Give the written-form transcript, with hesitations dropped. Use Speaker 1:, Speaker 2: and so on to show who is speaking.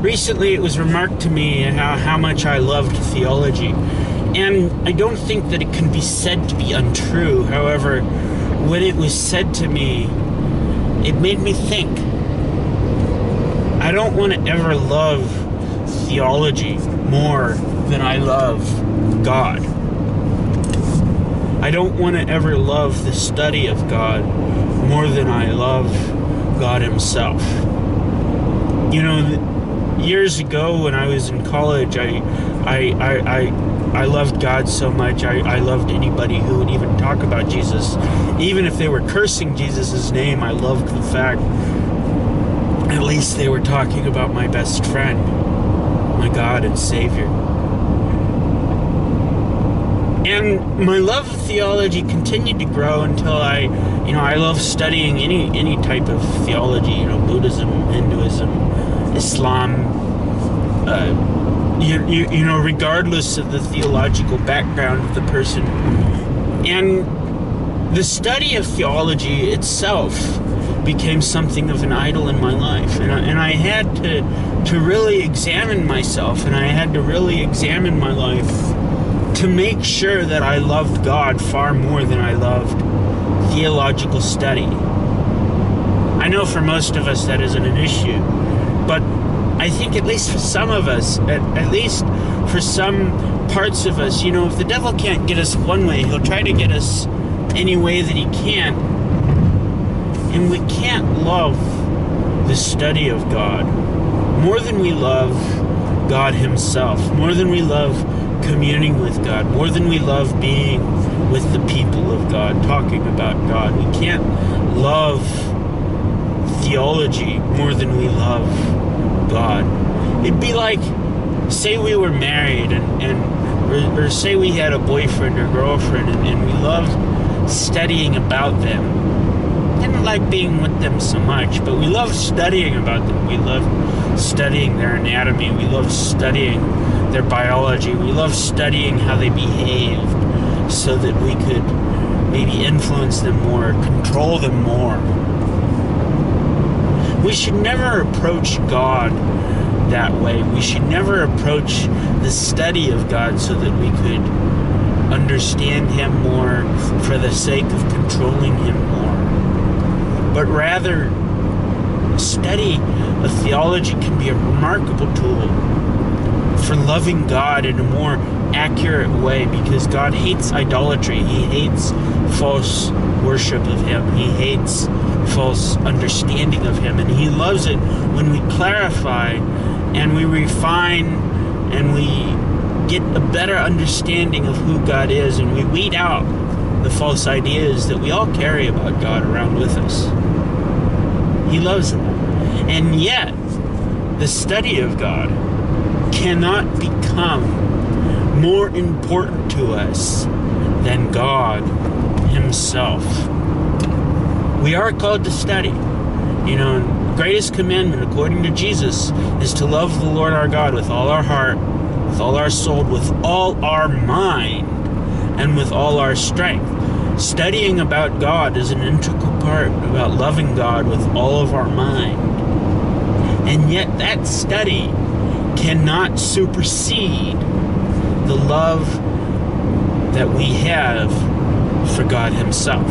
Speaker 1: recently it was remarked to me how much I loved theology. And I don't think that it can be said to be untrue. However, when it was said to me, it made me think. I don't want to ever love theology more than I love God. I don't want to ever love the study of God more than I love God Himself. You know, years ago when I was in college, I loved God so much. I loved anybody who would even talk about Jesus. Even if they were cursing Jesus' name, I loved the fact at least they were talking about my best friend, my God and Savior. And my love of theology continued to grow until I love studying any type of theology, Buddhism, Hinduism, Islam, regardless of the theological background of the person. And the study of theology itself became something of an idol in my life. And I had to really examine myself, and I had to really examine my life to make sure that I loved God far more than I loved theological study. I know for most of us that isn't an issue, but I think at least for some of us, at least for some parts of us, if the devil can't get us one way, he'll try to get us any way that he can. And we can't love the study of God more than we love God Himself, more than we love communing with God, more than we love being with the people of God, talking about God. We can't love theology more than we love God. It'd be like, say we were married or say we had a boyfriend or girlfriend and we loved studying about them. Didn't like being with them so much, but we loved studying about them. We loved studying their anatomy. We loved studying their biology. We loved studying how they behaved so that we could maybe influence them more, control them more. We should never approach God that way. We should never approach the study of God so that we could understand Him more for the sake of controlling Him more. But rather, study of theology can be a remarkable tool for loving God in a more accurate way, because God hates idolatry. He hates false worship of Him. He hates false understanding of Him. And He loves it when we clarify and we refine and we get a better understanding of who God is, and we weed out the false ideas that we all carry about God around with us. He loves it. And yet, the study of God cannot become more important to us than God Himself. We are called to study. The greatest commandment, according to Jesus, is to love the Lord our God with all our heart, with all our soul, with all our mind, and with all our strength. Studying about God is an integral part about loving God with all of our mind. And yet that study cannot supersede the love that we have for God Himself.